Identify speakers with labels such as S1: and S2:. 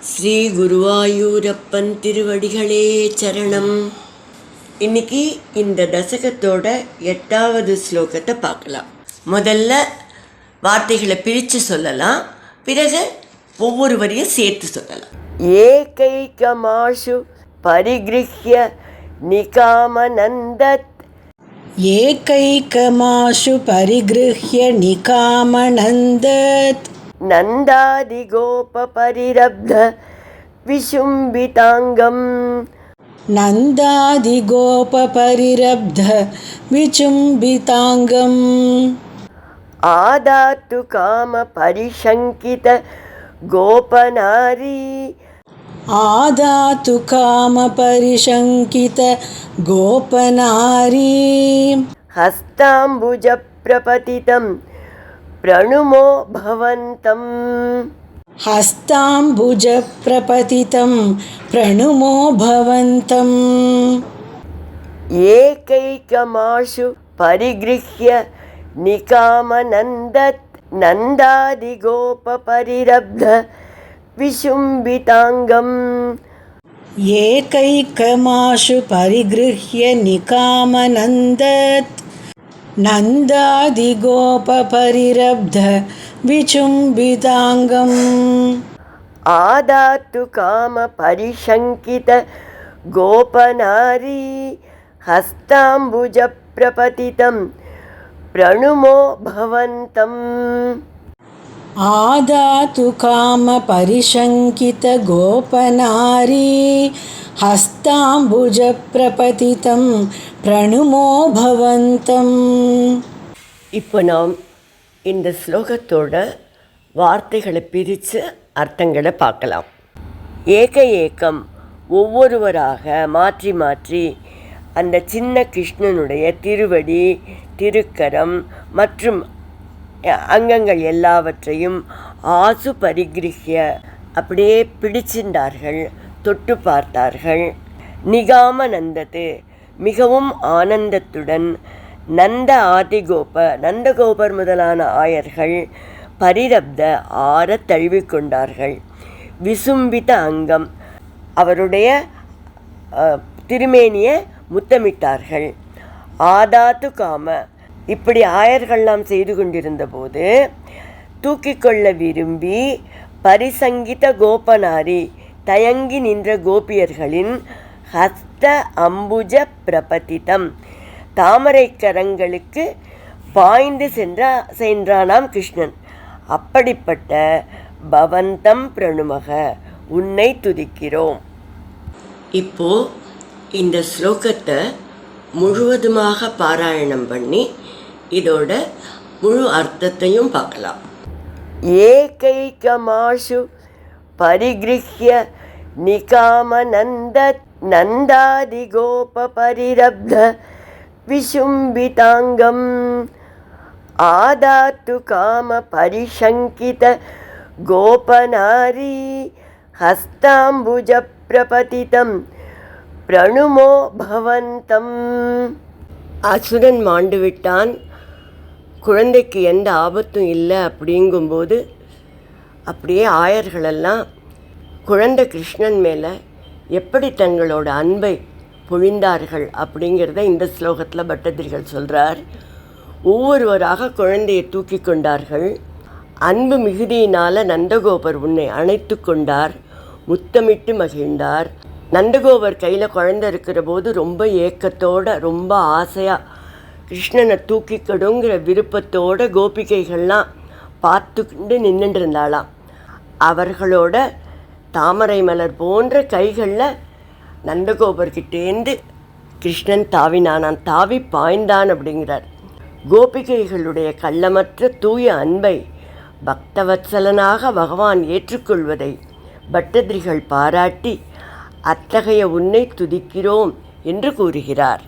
S1: ஸ்ரீ குருவாயூரப்பன் திருவடிகளே சரணம். இன்னைக்கு இந்த தசகத்தோட 8வது ஸ்லோகத்தை பார்க்கலாம். முதல்ல வார்த்தைகளை பிரித்து சொல்லலாம், பிறகு ஒவ்வொரு வரியும் சேர்த்து சொல்லலாம். ஏகைகமாஷு பரிகிருஹ்ய நிகாமநந்தத்.
S2: ஏகைகமாஷு பரிகிருஹ்ய நிகாமநந்தத்.
S1: நந்தாதிகோபபரிரப்த விசும்பிதாங்கம்.
S2: நந்தாதிகோபபரிரப்த விசும்பிதாங்கம்.
S1: ஆதாத்து காம பரிசங்கித கோபநாரி.
S2: ஆதாத்து காம பரிசங்கித கோபநாரி.
S1: ஹஸ்தாம்புஜ பிரபதிதம் प्रणुमो भवन्तं.
S2: हस्ताम्बुज प्रपतितं प्रणुमो भवन्तम्.
S1: एकैकमाशु परिगृह्य निकामनन्दत्. नन्दादिगोपपरिरब्ध विशुम्बिताङ्गम्.
S2: एकैकमाशु परिगृह्य निकामनन्दत्. नन्दादिगोपपरिरब्ध विचुम्बिताङ्गम्.
S1: आदातु काम परिशङ्कित गोपनारी. हस्ताम्बुज प्रपतितं प्रणुमो भवन्तम्.
S2: आदातु काम परिशङ्कित गोपनारी. हस्ताम्बुज प्रपतितं प्रणुमो भवन्तम्.
S1: இப்போ நாம் இந்த ஸ்லோகத்தோட வார்த்தைகளை பிரித்து அர்த்தங்களை பார்க்கலாம். ஏகம் ஒவ்வொருவராக மாற்றி மாற்றி அந்த சின்ன கிருஷ்ணனுடைய திருவடி, திருக்கரம் மற்றும் அங்கங்கள் எல்லாவற்றையும் ஆசு பரிகிருஹ்ய அப்படியே பிடிச்சின்றார்கள், தொட்டு பார்த்தார்கள். நிகாம நந்தது மிகவும் ஆனந்தத்துடன். நந்த ஆதிகோப நந்தகோபர் முதலான ஆயர்கள் பரிரப்த ஆற தழுவிக்கொண்டார்கள். விசும்பித அங்கம் அவருடைய திருமேனியை முத்தமிட்டார்கள். ஆதாத்து காம இப்படி ஆயர்கள்லாம் செய்து கொண்டிருந்த போது தூக்கிக்கொள்ள விரும்பி பரிசங்கித கோபநாரி தயங்கி நின்ற கோபியர்களின் ஹஸ்த அம்புஜ பிரபதிதம் தாமரை கரங்களுக்கு பாய்ந்து சென்றானாம் கிருஷ்ணன். அப்படிப்பட்ட பவந்தம் பிரணுமக உன்னை துதிக்கிறோம். இப்போ இந்த ஸ்லோகத்தை முழுவதுமாக பாராயணம் பண்ணி இதோட முழு அர்த்தத்தையும் பார்க்கலாம். ஏகைகமாஷு பரிகிருஹ்ய நிகாமநந்தத். நந்தாதிகோபபரிரப்த விசும்பிதாங்கம். ஆதாத்து காம பரிசங்கித கோபநாரி. ஹஸ்தாம்புஜ பிரபதிதம் பிரணுமோ பவந்தம். அசுரன் மாண்டு விட்டான், குழந்தைக்கு எந்த ஆபத்தும் இல்லை அப்படிங்கும்போது அப்படியே ஆயர்களெல்லாம் குழந்தை கிருஷ்ணன் மேலே எப்படி தங்களோட அன்பை பொழிந்தார்கள் அப்படிங்கிறத இந்த ஸ்லோகத்தில் பட்டதிரிகள் சொல்கிறார். ஒவ்வொருவராக குழந்தையை தூக்கி கொண்டார்கள். அன்பு மிகுதியினால் நந்தகோபர் உன்னை அணைத்து கொண்டார், முத்தமிட்டு மகிழ்ந்தார். நந்தகோபர் கையில் குழந்தை இருக்கிற போது ரொம்ப ஏக்கத்தோடு, ரொம்ப ஆசையாக கிருஷ்ணனை தூக்கிக்கடுங்கிற விருப்பத்தோடு கோபிகைகள்லாம் பார்த்துக்கிண்டு நின்றுட்டு இருந்தாளாம். அவர்களோட தாமரை மலர் போன்ற கைகளில் நந்தகோபர்கிட்டேந்து கிருஷ்ணன் தாவினானான், தாவி பாய்ந்தான் அப்படிங்கிறார். கோபிகைகளுடைய கள்ளமற்ற தூய அன்பை பக்தவத்சலனாக பகவான் ஏற்றுக்கொள்வதை பட்டதிரிகள் பாராட்டி அத்தகைய உன்னை துதிக்கிறோம் என்று கூறுகிறார்.